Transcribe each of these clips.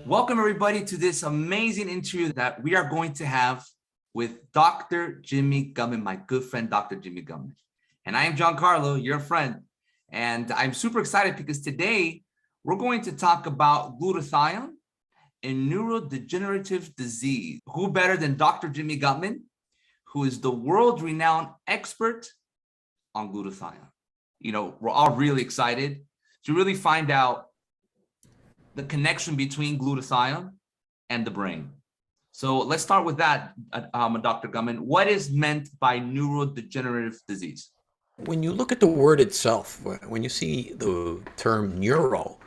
Welcome everybody to this amazing interview that we are going to have with Dr. Jimmy Gumman, my good friend, Dr. Jimmy Gumman. And I am Giancarlo, your friend. And I'm super excited because today we're going to talk about glutathione and neurodegenerative disease. Who better than Dr. Jimmy Gumman, who is the world-renowned expert on glutathione. You know, we're all really excited to really find out the connection between glutathione and the brain. So let's start with that, Dr. Gumman. What is meant by neurodegenerative disease? When you look at the word itself, when you see the term neuro,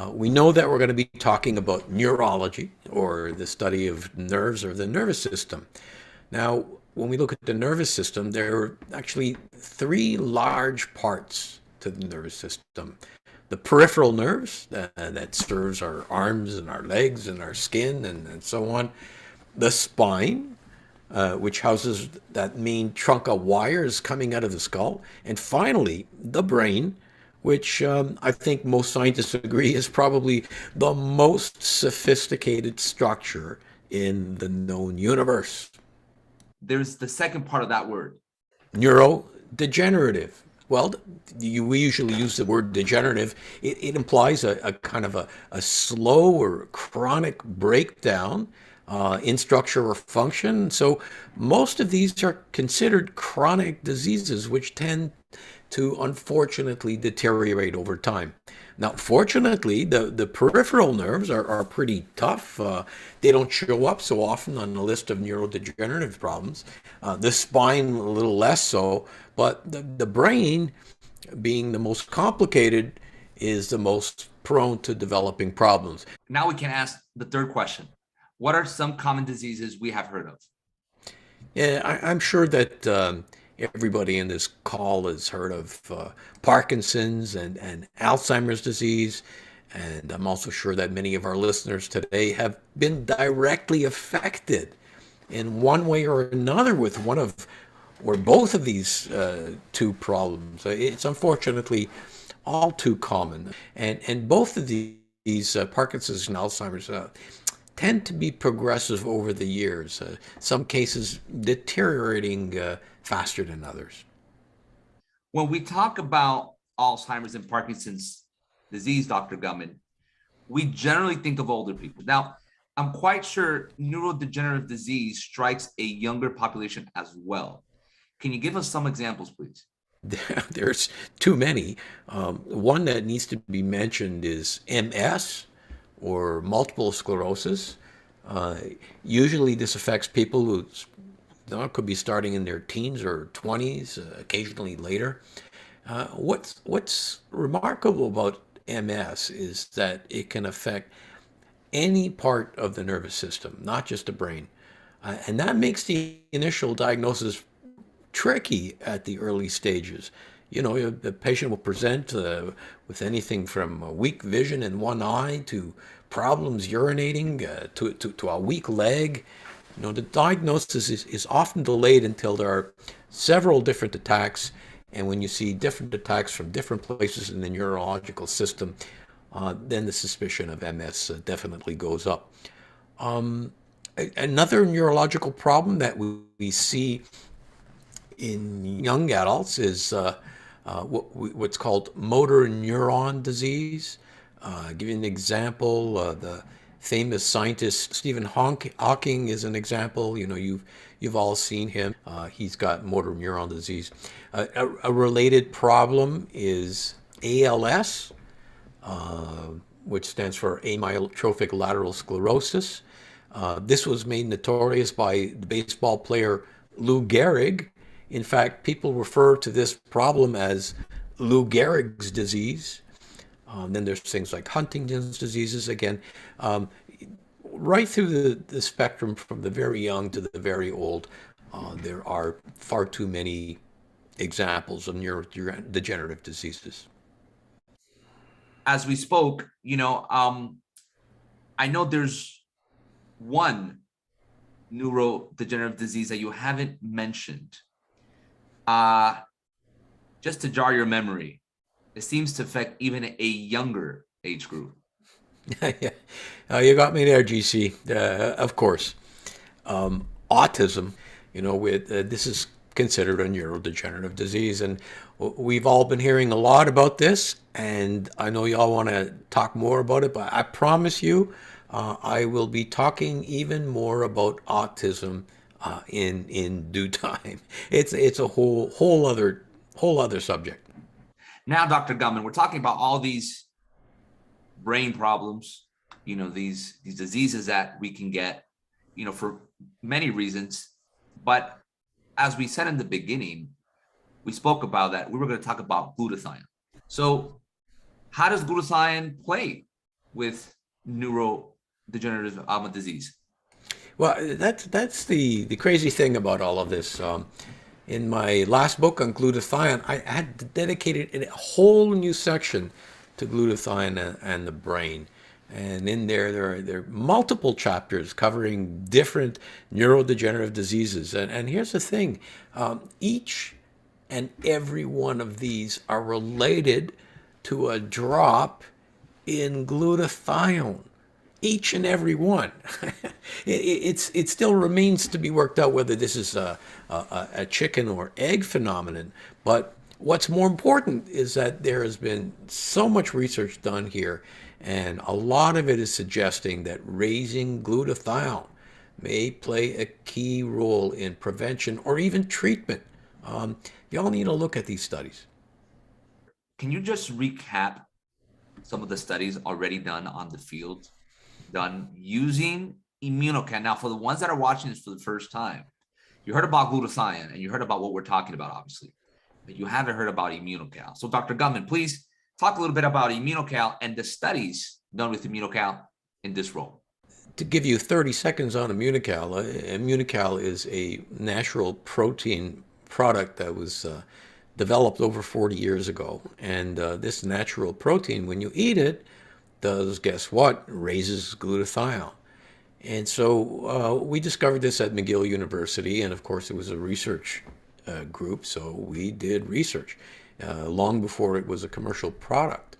we know that we're going to be talking about neurology, or the study of nerves or the nervous system. Now, when we look at the nervous system, there are actually three large parts to the nervous system. The peripheral nerves that serves our arms and our legs and our skin and so on. The spine, which houses that main trunk of wires coming out of the skull. And finally, the brain, which I think most scientists agree is probably the most sophisticated structure in the known universe. There's the second part of that word. Neurodegenerative. Well, we usually use the word degenerative. It implies a kind of a slow or chronic breakdown in structure or function. So most of these are considered chronic diseases, which tend to unfortunately deteriorate over time. Now, fortunately, the peripheral nerves are pretty tough. They don't show up so often on the list of neurodegenerative problems. The spine, a little less so, but the brain, being the most complicated, is the most prone to developing problems. Now we can ask the third question. What are some common diseases we have heard of? Yeah, I'm sure that everybody in this call has heard of Parkinson's and Alzheimer's disease. And I'm also sure that many of our listeners today have been directly affected in one way or another with one of or both of these two problems. It's unfortunately all too common. And both of these Parkinson's and Alzheimer's tend to be progressive over the years, some cases deteriorating faster than others. When we talk about Alzheimer's and Parkinson's disease, Dr. Gumman, we generally think of older people. Now, I'm quite sure neurodegenerative disease strikes a younger population as well. Can you give us some examples, please? There's too many. One that needs to be mentioned is MS, or multiple sclerosis. Usually this affects people who could be starting in their teens or 20s, occasionally later. What's remarkable about MS is that it can affect any part of the nervous system, not just the brain. And that makes the initial diagnosis tricky at the early stages. You know, the patient will present with anything from weak vision in one eye to problems urinating to a weak leg. You know, the diagnosis is often delayed until there are several different attacks. And when you see different attacks from different places in the neurological system, then the suspicion of MS definitely goes up. Another neurological problem that we see in young adults is what's called motor neuron disease. Give you an example. The famous scientist Stephen Hawking is an example. You know, you've all seen him. He's got motor neuron disease. A related problem is ALS, which stands for amyotrophic lateral sclerosis. This was made notorious by the baseball player Lou Gehrig. In fact, people refer to this problem as Lou Gehrig's disease. Then there's things like Huntington's diseases again. Right through the spectrum, from the very young to the very old, there are far too many examples of neurodegenerative diseases. As we spoke, I know there's one neurodegenerative disease that you haven't mentioned. Just to jar your memory, it seems to affect even a younger age group. Yeah. You got me there, GC. Of course. Autism, with this is considered a neurodegenerative disease, and we've all been hearing a lot about this, and I know y'all want to talk more about it, but I promise you, I will be talking even more about autism in due time. It's a whole other subject. Now, Dr. Gumman, we're talking about all these brain problems, these diseases that we can get, for many reasons. But as we said in the beginning, we spoke about that we were going to talk about glutathione. So how does glutathione play with neurodegenerative disease? Well, that's the crazy thing about all of this. In my last book on glutathione, I had dedicated a whole new section to glutathione and the brain. And in there are multiple chapters covering different neurodegenerative diseases. And here's the thing, each and every one of these are related to a drop in glutathione, each and every one. It still remains to be worked out whether this is a chicken or egg phenomenon. But what's more important is that there has been so much research done here, and a lot of it is suggesting that raising glutathione may play a key role in prevention or even treatment. Y'all need to look at these studies. Can you just recap some of the studies already done on the field, done using immunocam? Now, for the ones that are watching this for the first time, you heard about glutathione and you heard about what we're talking about, obviously, but you haven't heard about immunocal. So, Dr. Gumman, please talk a little bit about immunocal and the studies done with immunocal in this role. To give you 30 seconds on Immunical, Immunical is a natural protein product that was developed over 40 years ago. And this natural protein, when you eat it, does guess what? Raises glutathione. And so we discovered this at McGill University, and of course it was a research group, so we did research long before it was a commercial product.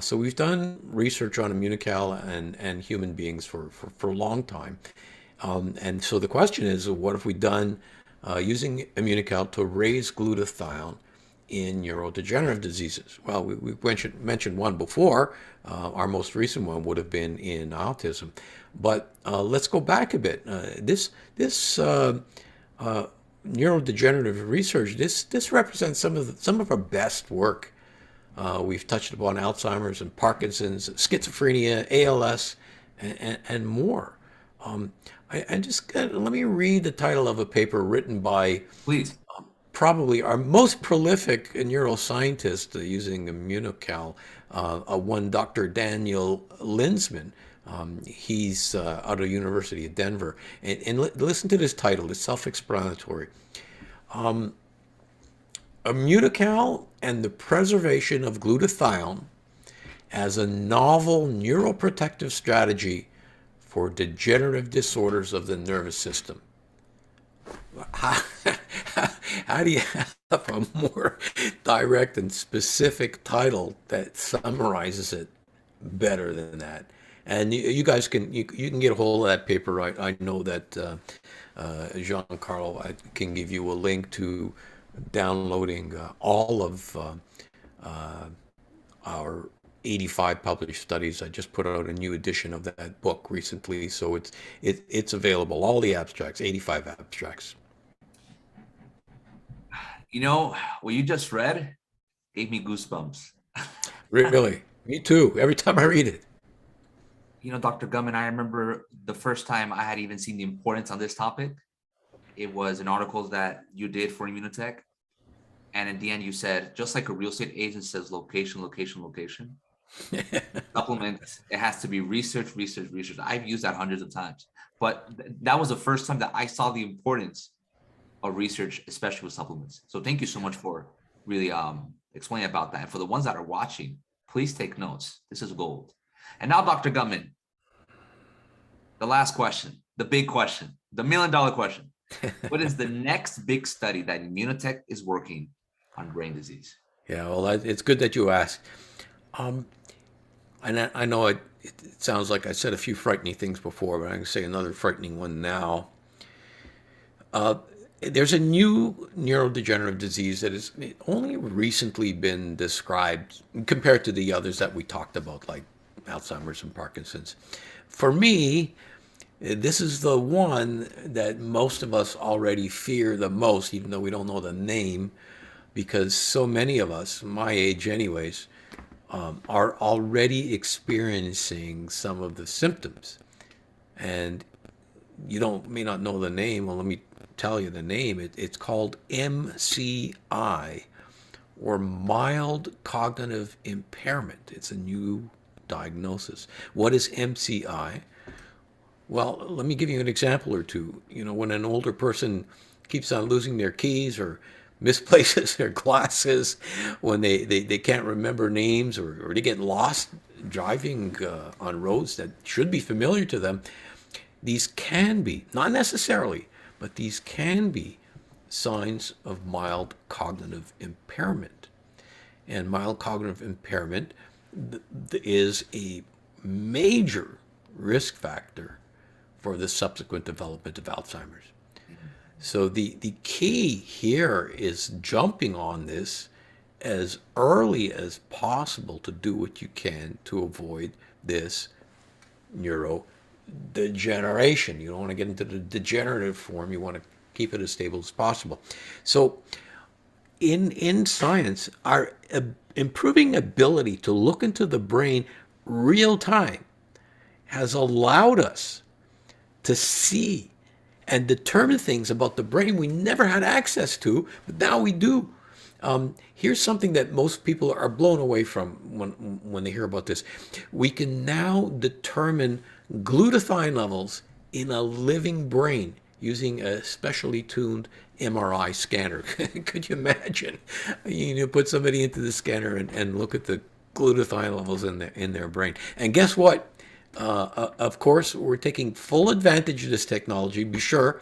So we've done research on Immunical and human beings for a long time. And so the question is, what have we done using Immunical to raise glutathione in neurodegenerative diseases? Well, we mentioned one before. Our most recent one would have been in autism. But let's go back a bit. This neurodegenerative research, this represents some of our best work. We've touched upon Alzheimer's and Parkinson's, schizophrenia, ALS, and more. I just let me read the title of a paper written by Please. probably our most prolific neuroscientist using Immunocal, one Dr. Daniel Linsman. He's out of University of Denver. And listen to this title, it's self-explanatory. Immunical and the preservation of glutathione as a novel neuroprotective strategy for degenerative disorders of the nervous system. How, how do you have a more direct and specific title that summarizes it better than that? And you guys you can get a hold of that paper. I know that Giancarlo, I can give you a link to downloading all of our 85 published studies. I just put out a new edition of that book recently, so it's available. All the abstracts, 85 abstracts. What you just read gave me goosebumps. Really, me too. Every time I read it. Dr. Gumman, I remember the first time I had even seen the importance on this topic. It was an article that you did for Immunotech. And in the end, you said, just like a real estate agent says, location, location, location. Supplement, it has to be research, research, research. I've used that hundreds of times. But that was the first time that I saw the importance of research, especially with supplements. So thank you so much for really explaining about that. And for the ones that are watching, please take notes. This is gold. And now, Dr. Gumman, the last question, the big question, the $1 million question. What is the next big study that Immunotech is working on brain disease? Yeah, well, it's good that you asked. And I know it sounds like I said a few frightening things before, but I'm going to say another frightening one now. There's a new neurodegenerative disease that has only recently been described compared to the others that we talked about, like Alzheimer's and Parkinson's. For me, this is the one that most of us already fear the most, even though we don't know the name, because so many of us, my age anyways, are already experiencing some of the symptoms. And you may not know the name. Well, let me tell you the name. It's called MCI, or mild cognitive impairment. It's a new diagnosis. What is MCI? Well, let me give you an example or two. When an older person keeps on losing their keys or misplaces their glasses, when they can't remember names, or they get lost driving on roads that should be familiar to them, these can be, not necessarily, but these can be signs of mild cognitive impairment. And mild cognitive impairment is a major risk factor for the subsequent development of Alzheimer's. So the key here is jumping on this as early as possible to do what you can to avoid this neurodegeneration. You don't want to get into the degenerative form. You want to keep it as stable as possible. So in science, our improving ability to look into the brain real time has allowed us to see and determine things about the brain we never had access to, but now we do. Here's something that most people are blown away from when they hear about this. We can now determine glutathione levels in a living brain using a specially tuned MRI scanner. Could you imagine? You put somebody into the scanner and look at the glutathione levels in their brain. And guess what? Of course, we're taking full advantage of this technology, be sure.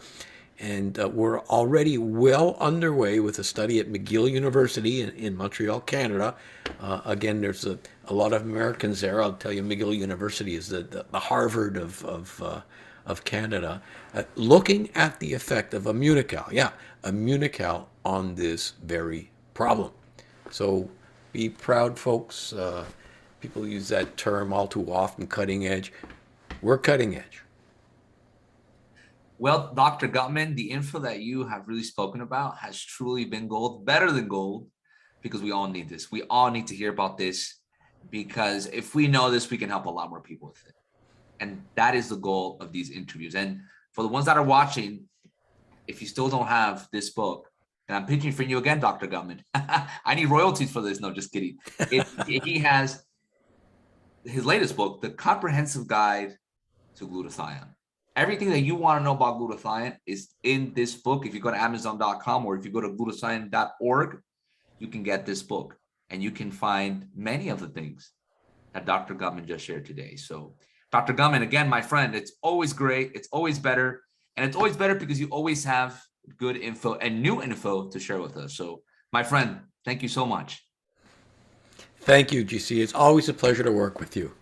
And we're already well underway with a study at McGill University in Montreal, Canada. Again, there's a lot of Americans there. I'll tell you, McGill University is the Harvard of Canada, looking at the effect of immunical. Yeah, immunical on this very problem. So be proud, folks. People use that term all too often, cutting edge. We're cutting edge. Well, Dr. Gutman, the info that you have really spoken about has truly been gold, better than gold, because we all need this. We all need to hear about this, because if we know this, we can help a lot more people with it. And that is the goal of these interviews. And for the ones that are watching, if you still don't have this book, and I'm pitching for you again, Dr. Gutman, I need royalties for this. No, just kidding. He has his latest book, The Comprehensive Guide to Glutathione. Everything that you want to know about glutathione is in this book. If you go to Amazon.com or if you go to glutathione.org, you can get this book and you can find many of the things that Dr. Gutman just shared today. So, Dr. Gutman, again, my friend, it's always great. It's always better. And it's always better because you always have good info and new info to share with us. So, my friend, thank you so much. Thank you, GC. It's always a pleasure to work with you.